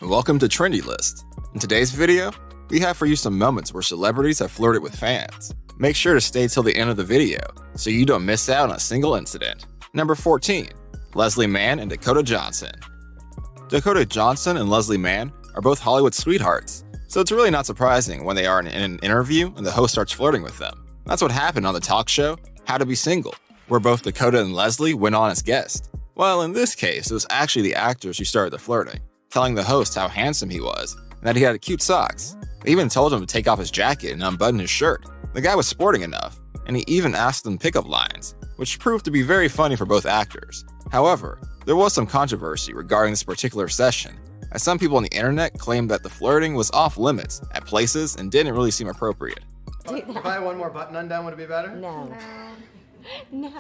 and welcome to Trendy List. In today's video, we have for you some moments where celebrities have flirted with fans. Make sure to stay till the end of the video so you don't miss out on a single incident. Number 14. Leslie Mann and Dakota Johnson. Dakota Johnson and Leslie Mann are both Hollywood sweethearts, so it's really not surprising when they are in an interview and the host starts flirting with them. That's what happened on the talk show How to Be Single, where both Dakota and Leslie went on as guests. Well, in this case, it was actually the actors who started the flirting, telling the host how handsome he was and that he had cute socks. They even told him to take off his jacket and unbutton his shirt. The guy was sporting enough, and he even asked them pickup lines, which proved to be very funny for both actors. However, there was some controversy regarding this particular session, as some people on the internet claimed that the flirting was off limits at places and didn't really seem appropriate. If I had one more button undone, would it be better? No. No.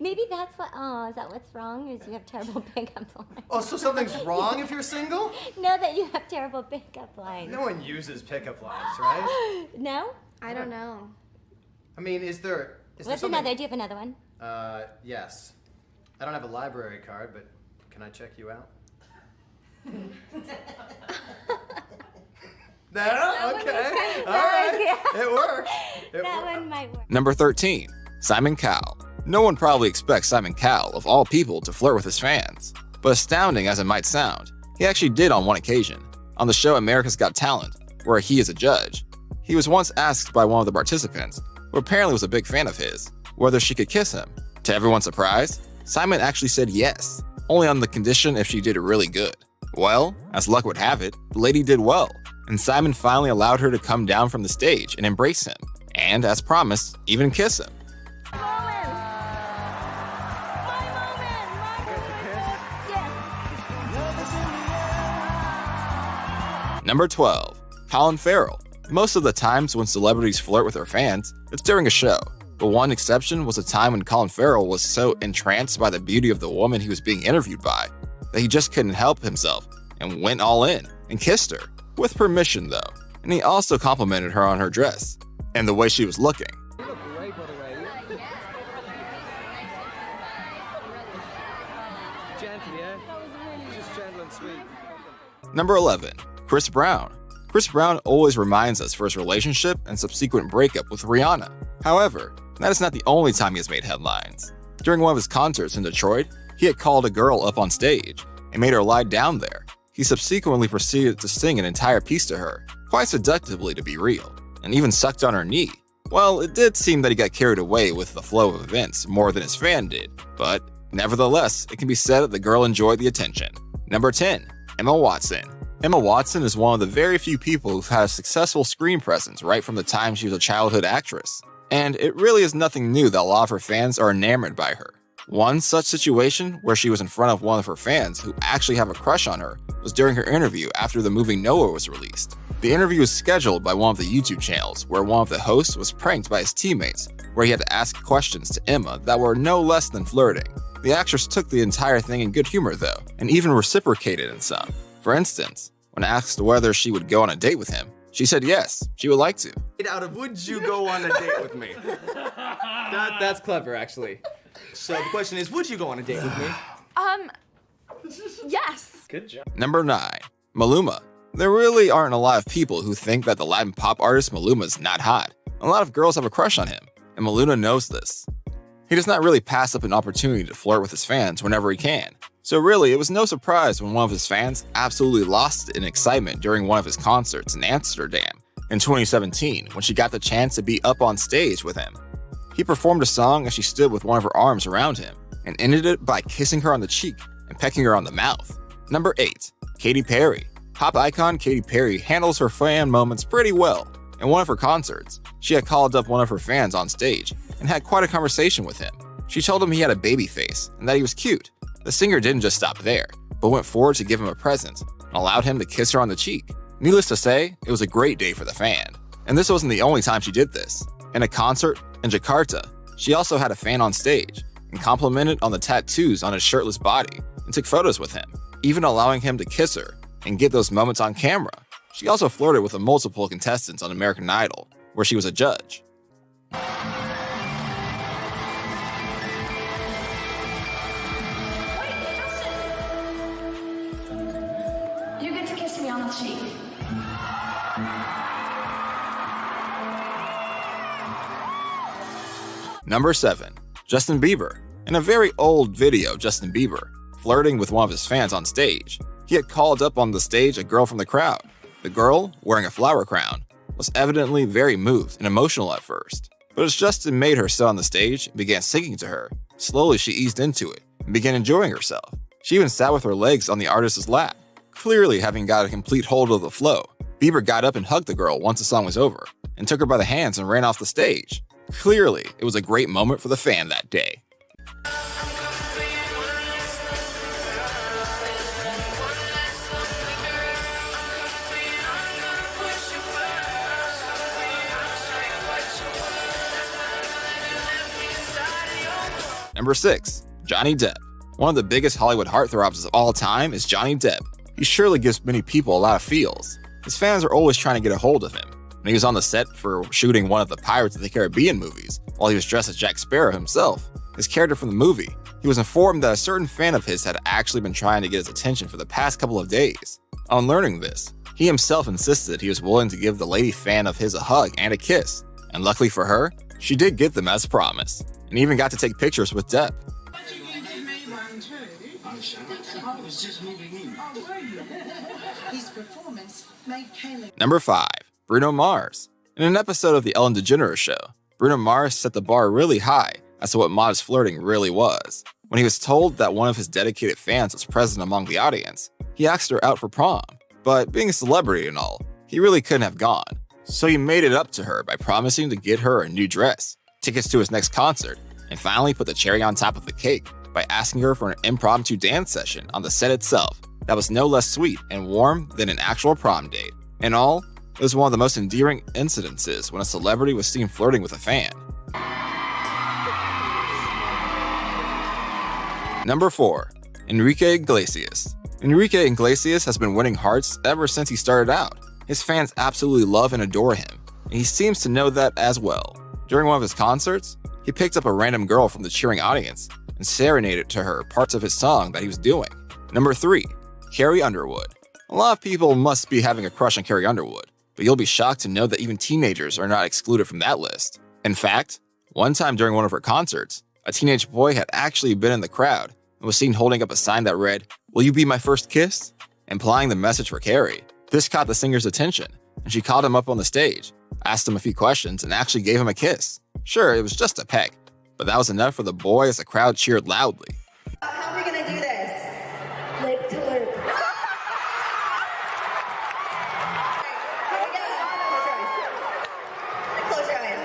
Maybe that's what, is that what's wrong? Is you have terrible pickup lines? Oh, so something's wrong if you're single? No, that you have terrible pickup lines. No one uses pickup lines, right? No? I don't know. I mean, is there What's something... another? Do you have another one? Yes. I don't have a library card, but can I check you out? No? Okay. All right. It works. That one might work. Number 13. Simon Cowell. No one probably expects Simon Cowell, of all people, to flirt with his fans. But astounding as it might sound, he actually did on one occasion. On the show America's Got Talent, where he is a judge, he was once asked by one of the participants, who apparently was a big fan of his, whether she could kiss him. To everyone's surprise, Simon actually said yes, only on the condition if she did really good. Well, as luck would have it, the lady did well, and Simon finally allowed her to come down from the stage and embrace him, and as promised, even kiss him. Number 12. Colin Farrell. Most of the times when celebrities flirt with their fans, it's during a show. But one exception was a time when Colin Farrell was so entranced by the beauty of the woman he was being interviewed by that he just couldn't help himself and went all in and kissed her, with permission though. And he also complimented her on her dress and the way she was looking. You look great, by the way. Gentle, yeah? Just gentle and sweet. Number 11. Chris Brown. Chris Brown always reminds us for his relationship and subsequent breakup with Rihanna. However, that is not the only time he has made headlines. During one of his concerts in Detroit, he had called a girl up on stage and made her lie down there. He subsequently proceeded to sing an entire piece to her, quite seductively to be real, and even sucked on her knee. Well, it did seem that he got carried away with the flow of events more than his fan did, but nevertheless, it can be said that the girl enjoyed the attention. Number 10. Emma Watson. Emma Watson is one of the very few people who've had a successful screen presence right from the time she was a childhood actress. And it really is nothing new that a lot of her fans are enamored by her. One such situation where she was in front of one of her fans who actually have a crush on her was during her interview after the movie Noah was released. The interview was scheduled by one of the YouTube channels where one of the hosts was pranked by his teammates, where he had to ask questions to Emma that were no less than flirting. The actress took the entire thing in good humor though, and even reciprocated in some. For instance, when asked whether she would go on a date with him, she said yes, she would like to. Out of would you go on a date with me? That's clever, actually. So the question is, would you go on a date with me? Yes. Good job. Number 9. Maluma. There really aren't a lot of people who think that the Latin pop artist Maluma is not hot. A lot of girls have a crush on him, and Maluma knows this. He does not really pass up an opportunity to flirt with his fans whenever he can. So really, it was no surprise when one of his fans absolutely lost it in excitement during one of his concerts in Amsterdam in 2017 when she got the chance to be up on stage with him. He performed a song as she stood with one of her arms around him and ended it by kissing her on the cheek and pecking her on the mouth. Number 8. Katy Perry. Pop icon Katy Perry handles her fan moments pretty well. In one of her concerts, she had called up one of her fans on stage and had quite a conversation with him. She told him he had a baby face and that he was cute. The singer didn't just stop there, but went forward to give him a present and allowed him to kiss her on the cheek. Needless to say, it was a great day for the fan. And this wasn't the only time she did this. In a concert in Jakarta, she also had a fan on stage and complimented on the tattoos on his shirtless body and took photos with him, even allowing him to kiss her and get those moments on camera. She also flirted with the multiple contestants on American Idol, where she was a judge. You get to kiss me pussy on the cheek. Number 7. Justin Bieber. In a very old video of Justin Bieber flirting with one of his fans on stage, he had called up on the stage a girl from the crowd. The girl, wearing a flower crown, was evidently very moved and emotional at first. But as Justin made her sit on the stage and began singing to her, slowly she eased into it and began enjoying herself. She even sat with her legs on the artist's lap, clearly having got a complete hold of the flow. Bieber got up and hugged the girl once the song was over, and took her by the hands and ran off the stage. Clearly, it was a great moment for the fan that day. Number 6. Johnny Depp. One of the biggest Hollywood heartthrobs of all time is Johnny Depp. He surely gives many people a lot of feels. His fans are always trying to get a hold of him. When he was on the set for shooting one of the Pirates of the Caribbean movies, while he was dressed as Jack Sparrow himself, his character from the movie, he was informed that a certain fan of his had actually been trying to get his attention for the past couple of days. On learning this, he himself insisted he was willing to give the lady fan of his a hug and a kiss, and luckily for her, she did get them as promised, and even got to take pictures with Depp. Number 5. Bruno Mars. In an episode of The Ellen DeGeneres Show, Bruno Mars set the bar really high as to what modest flirting really was. When he was told that one of his dedicated fans was present among the audience, he asked her out for prom. But being a celebrity and all, he really couldn't have gone. So he made it up to her by promising to get her a new dress, tickets to his next concert, and finally put the cherry on top of the cake by asking her for an impromptu dance session on the set itself that was no less sweet and warm than an actual prom date. In all, it was one of the most endearing incidences when a celebrity was seen flirting with a fan. Number 4. Enrique Iglesias. Enrique Iglesias has been winning hearts ever since he started out. His fans absolutely love and adore him, and he seems to know that as well. During one of his concerts, he picked up a random girl from the cheering audience and serenaded to her parts of his song that he was doing. Number 3. Carrie Underwood. A lot of people must be having a crush on Carrie Underwood, but you'll be shocked to know that even teenagers are not excluded from that list. In fact, one time during one of her concerts, a teenage boy had actually been in the crowd and was seen holding up a sign that read, "Will you be my first kiss?" implying the message for Carrie. This caught the singer's attention, and she called him up on the stage, asked him a few questions, and actually gave him a kiss. Sure, it was just a peck, but that was enough for the boy as the crowd cheered loudly. How are we gonna do this? Lip to lip. Here we go. Close your eyes.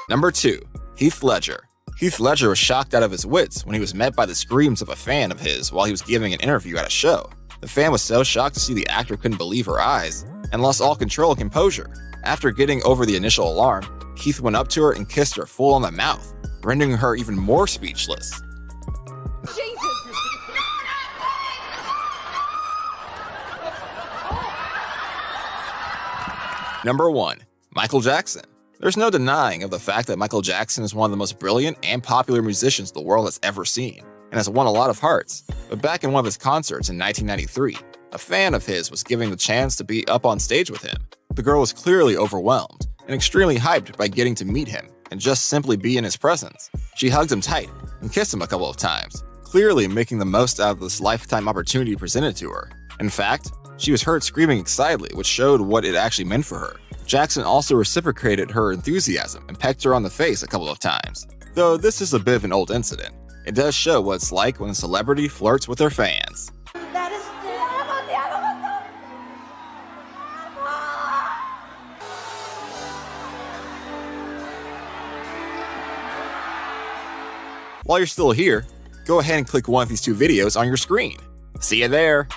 Number 2. Heath Ledger. Heath Ledger was shocked out of his wits when he was met by the screams of a fan of his while he was giving an interview at a show. The fan was so shocked to see the actor couldn't believe her eyes and lost all control and composure. After getting over the initial alarm, Heath went up to her and kissed her full on the mouth, rendering her even more speechless. Number 1. Michael Jackson. There's no denying of the fact that Michael Jackson is one of the most brilliant and popular musicians the world has ever seen, and has won a lot of hearts. But back in one of his concerts in 1993, a fan of his was given the chance to be up on stage with him. The girl was clearly overwhelmed and extremely hyped by getting to meet him and just simply be in his presence. She hugged him tight and kissed him a couple of times, clearly making the most out of this lifetime opportunity presented to her. In fact, she was heard screaming excitedly, which showed what it actually meant for her. Jackson also reciprocated her enthusiasm and pecked her on the face a couple of times. Though this is a bit of an old incident, it does show what it's like when a celebrity flirts with their fans. That is While you're still here, go ahead and click one of these 2 videos on your screen. See you there!